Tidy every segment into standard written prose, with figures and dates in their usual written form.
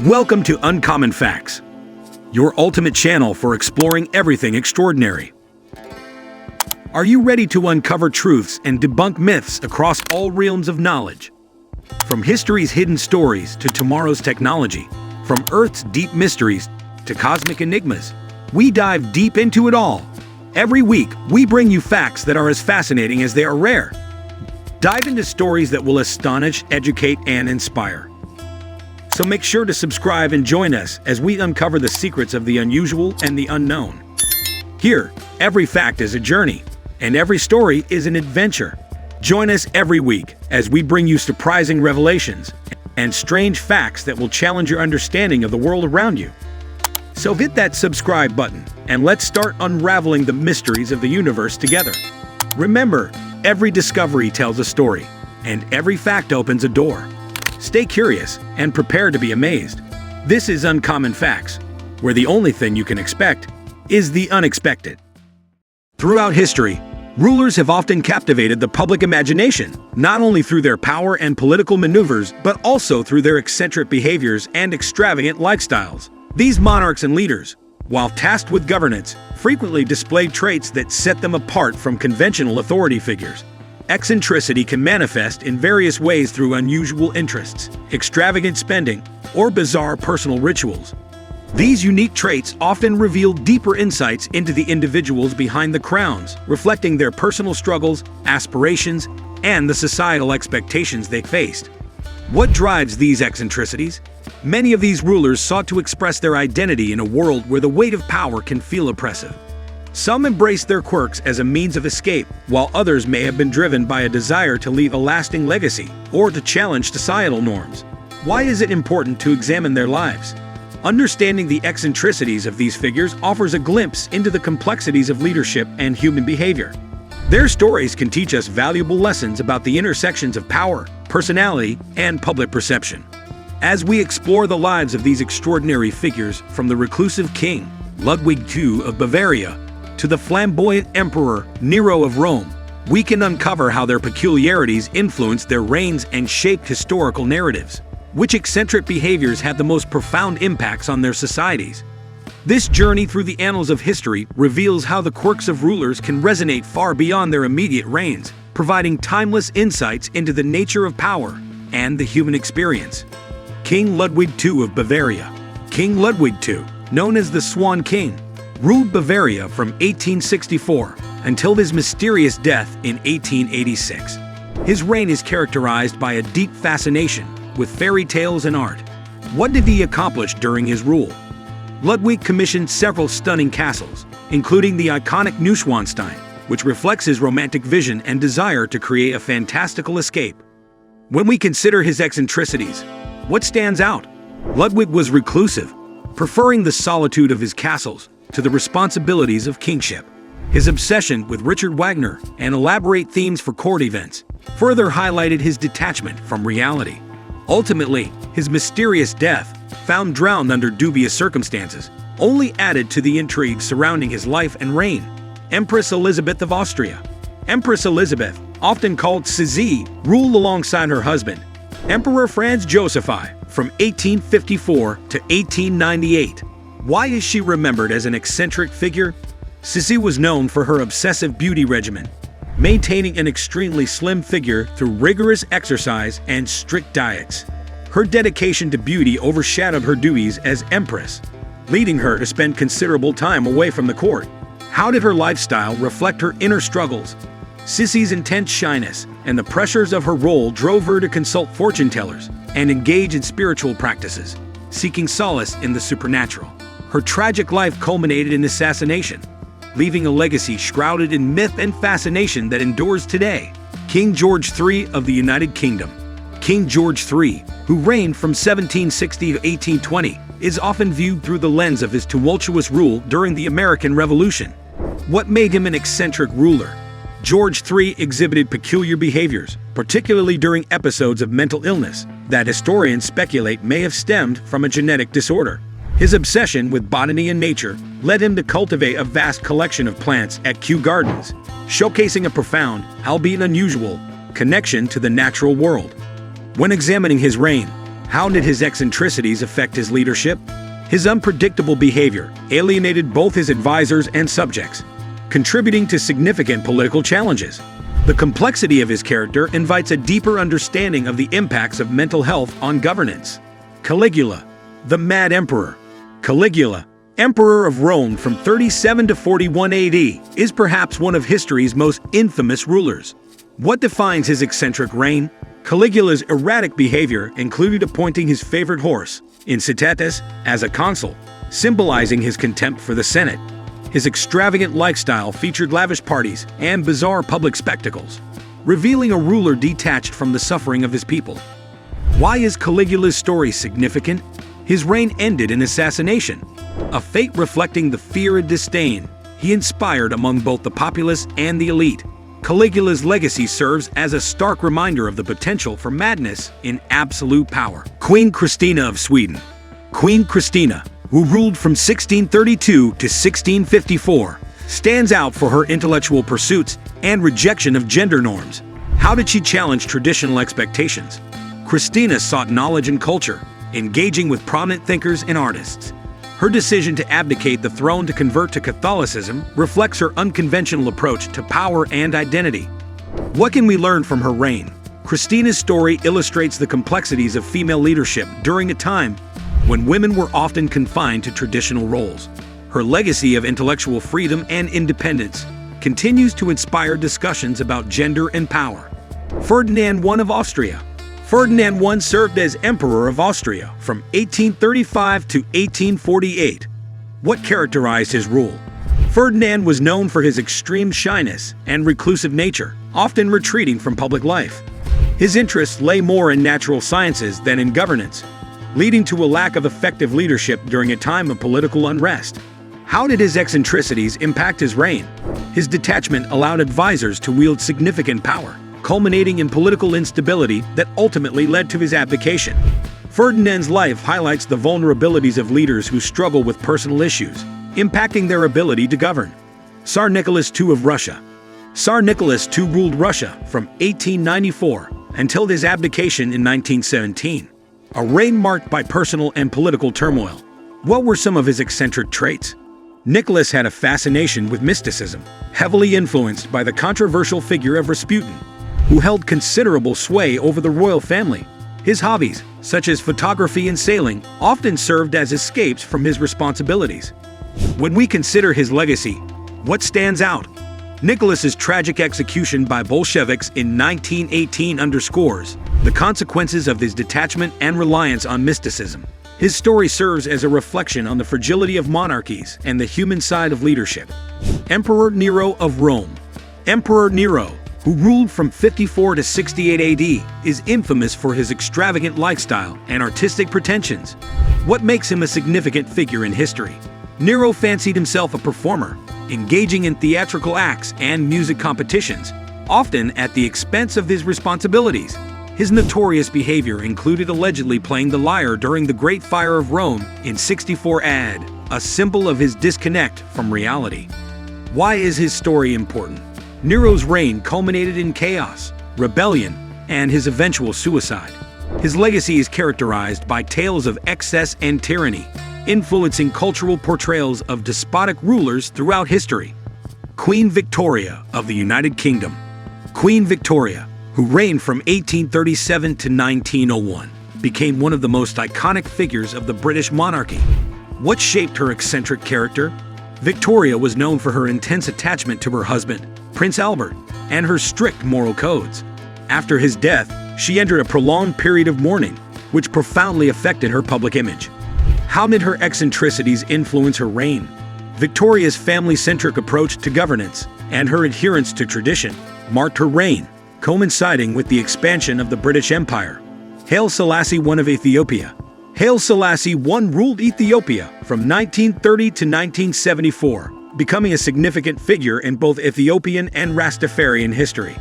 Welcome to Uncommon Facts, your ultimate channel for exploring everything extraordinary. Are you ready to uncover truths and debunk myths across all realms of knowledge? From history's hidden stories to tomorrow's technology, from Earth's deep mysteries to cosmic enigmas, we dive deep into it all. Every week, we bring you facts that are as fascinating as they are rare. Dive into stories that will astonish, educate, and inspire. So make sure to subscribe and join us as we uncover the secrets of the unusual and the unknown. Here, every fact is a journey, and every story is an adventure. Join us every week as we bring you surprising revelations and strange facts that will challenge your understanding of the world around you. So hit that subscribe button, and let's start unraveling the mysteries of the universe together. Remember, every discovery tells a story, and every fact opens a door. Stay curious and prepare to be amazed. This is Uncommon Facts, where the only thing you can expect is the unexpected. Throughout history, rulers have often captivated the public imagination, not only through their power and political maneuvers, but also through their eccentric behaviors and extravagant lifestyles. These monarchs and leaders, while tasked with governance, frequently displayed traits that set them apart from conventional authority figures. Eccentricity can manifest in various ways through unusual interests, extravagant spending, or bizarre personal rituals. These unique traits often reveal deeper insights into the individuals behind the crowns, reflecting their personal struggles, aspirations, and the societal expectations they faced. What drives these eccentricities? Many of these rulers sought to express their identity in a world where the weight of power can feel oppressive. Some embraced their quirks as a means of escape, while others may have been driven by a desire to leave a lasting legacy or to challenge societal norms. Why is it important to examine their lives? Understanding the eccentricities of these figures offers a glimpse into the complexities of leadership and human behavior. Their stories can teach us valuable lessons about the intersections of power, personality, and public perception. As we explore the lives of these extraordinary figures, from the reclusive king, Ludwig II of Bavaria, to the flamboyant emperor, Nero of Rome, we can uncover how their peculiarities influenced their reigns and shaped historical narratives. Which eccentric behaviors had the most profound impacts on their societies? This journey through the annals of history reveals how the quirks of rulers can resonate far beyond their immediate reigns, providing timeless insights into the nature of power and the human experience. King Ludwig II of Bavaria. King Ludwig II, known as the Swan King, ruled Bavaria from 1864 until his mysterious death in 1886. His reign is characterized by a deep fascination with fairy tales and art. What did he accomplish during his rule? Ludwig commissioned several stunning castles, including the iconic Neuschwanstein, which reflects his romantic vision and desire to create a fantastical escape. When we consider his eccentricities, what stands out? Ludwig was reclusive, preferring the solitude of his castles to the responsibilities of kingship. His obsession with Richard Wagner and elaborate themes for court events further highlighted his detachment from reality. Ultimately, his mysterious death, found drowned under dubious circumstances, only added to the intrigue surrounding his life and reign. Empress Elizabeth of Austria. Empress Elizabeth, often called Sisi, ruled alongside her husband, Emperor Franz Joseph I, from 1854 to 1898. Why is she remembered as an eccentric figure? Sisi was known for her obsessive beauty regimen, maintaining an extremely slim figure through rigorous exercise and strict diets. Her dedication to beauty overshadowed her duties as empress, leading her to spend considerable time away from the court. How did her lifestyle reflect her inner struggles? Sisi's intense shyness and the pressures of her role drove her to consult fortune tellers and engage in spiritual practices, seeking solace in the supernatural. Her tragic life culminated in assassination, leaving a legacy shrouded in myth and fascination that endures today. King George III of the United Kingdom. King George III, who reigned from 1760 to 1820, is often viewed through the lens of his tumultuous rule during the American Revolution. What made him an eccentric ruler? George III exhibited peculiar behaviors, particularly during episodes of mental illness, that historians speculate may have stemmed from a genetic disorder. His obsession with botany and nature led him to cultivate a vast collection of plants at Kew Gardens, showcasing a profound, albeit unusual, connection to the natural world. When examining his reign, How did his eccentricities affect his leadership? His unpredictable behavior alienated both his advisors and subjects, contributing to significant political challenges. The complexity of his character invites a deeper understanding of the impacts of mental health on governance. Caligula, the Mad Emperor. Caligula, Emperor of Rome from 37 to 41 AD, is perhaps one of history's most infamous rulers. What defines his eccentric reign? Caligula's erratic behavior included appointing his favorite horse, Incitatus, as a consul, symbolizing his contempt for the Senate. His extravagant lifestyle featured lavish parties and bizarre public spectacles, revealing a ruler detached from the suffering of his people. Why is Caligula's story significant? His reign ended in assassination, a fate reflecting the fear and disdain he inspired among both the populace and the elite. Caligula's legacy serves as a stark reminder of the potential for madness in absolute power. Queen Christina of Sweden. Queen Christina, who ruled from 1632 to 1654, stands out for her intellectual pursuits and rejection of gender norms. How did she challenge traditional expectations? Christina sought knowledge and culture, engaging with prominent thinkers and artists. Her decision to abdicate the throne to convert to Catholicism reflects her unconventional approach to power and identity. What can we learn from her reign? Christina's story illustrates the complexities of female leadership during a time when women were often confined to traditional roles. Her legacy of intellectual freedom and independence continues to inspire discussions about gender and power. Ferdinand I of Austria. Ferdinand I served as Emperor of Austria from 1835 to 1848. What characterized his rule? Ferdinand was known for his extreme shyness and reclusive nature, often retreating from public life. His interests lay more in natural sciences than in governance, leading to a lack of effective leadership during a time of political unrest. How did his eccentricities impact his reign? His detachment allowed advisors to wield significant power, culminating in political instability that ultimately led to his abdication. Ferdinand's life highlights the vulnerabilities of leaders who struggle with personal issues, impacting their ability to govern. Tsar Nicholas II of Russia. Tsar Nicholas II ruled Russia from 1894 until his abdication in 1917, a reign marked by personal and political turmoil. What were some of his eccentric traits? Nicholas had a fascination with mysticism, heavily influenced by the controversial figure of Rasputin, who held considerable sway over the royal family. His hobbies, such as photography and sailing, often served as escapes from his responsibilities. When we consider his legacy, what stands out? Nicholas's tragic execution by Bolsheviks in 1918 underscores the consequences of his detachment and reliance on mysticism. His story serves as a reflection on the fragility of monarchies and the human side of leadership. Emperor Nero of Rome. Emperor Nero, who ruled from 54 to 68 AD, is infamous for his extravagant lifestyle and artistic pretensions. What makes him a significant figure in history? Nero fancied himself a performer, engaging in theatrical acts and music competitions, often at the expense of his responsibilities. His notorious behavior included allegedly playing the lyre during the Great Fire of Rome in 64 AD, a symbol of his disconnect from reality. Why is his story important? Nero's reign culminated in chaos, rebellion, and his eventual suicide. His legacy is characterized by tales of excess and tyranny, influencing cultural portrayals of despotic rulers throughout history. Queen Victoria of the United Kingdom. Queen Victoria, who reigned from 1837 to 1901, became one of the most iconic figures of the British monarchy. What shaped her eccentric character? Victoria was known for her intense attachment to her husband, Prince Albert, and her strict moral codes. After his death, she entered a prolonged period of mourning, which profoundly affected her public image. How did her eccentricities influence her reign? Victoria's family-centric approach to governance and her adherence to tradition marked her reign, coinciding with the expansion of the British Empire. Haile Selassie I of Ethiopia. Haile Selassie I ruled Ethiopia from 1930 to 1974, becoming a significant figure in both Ethiopian and Rastafarian history.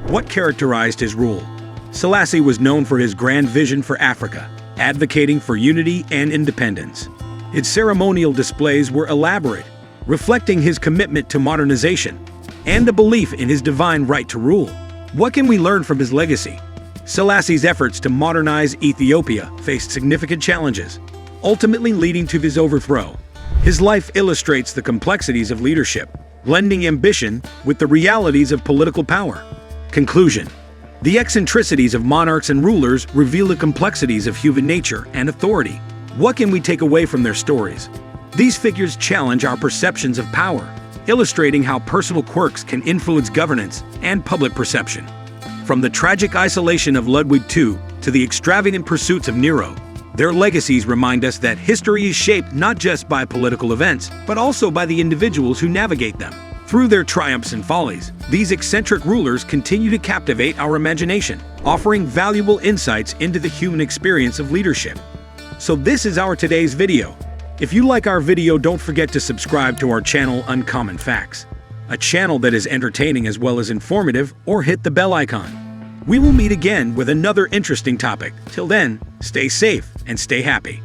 What characterized his rule? Selassie was known for his grand vision for Africa, advocating for unity and independence. Its ceremonial displays were elaborate, reflecting his commitment to modernization and a belief in his divine right to rule. What can we learn from his legacy? Selassie's efforts to modernize Ethiopia faced significant challenges, ultimately leading to his overthrow. His life illustrates the complexities of leadership, blending ambition with the realities of political power. Conclusion: the eccentricities of monarchs and rulers reveal the complexities of human nature and authority. What can we take away from their stories? These figures challenge our perceptions of power, illustrating how personal quirks can influence governance and public perception. From the tragic isolation of Ludwig II to the extravagant pursuits of Nero, their legacies remind us that history is shaped not just by political events, but also by the individuals who navigate them. Through their triumphs and follies, these eccentric rulers continue to captivate our imagination, offering valuable insights into the human experience of leadership. So this is our today's video. If you like our video, don't forget to subscribe to our channel Uncommon Facts, a channel that is entertaining as well as informative, or hit the bell icon. We will meet again with another interesting topic. Till then, stay safe and stay happy.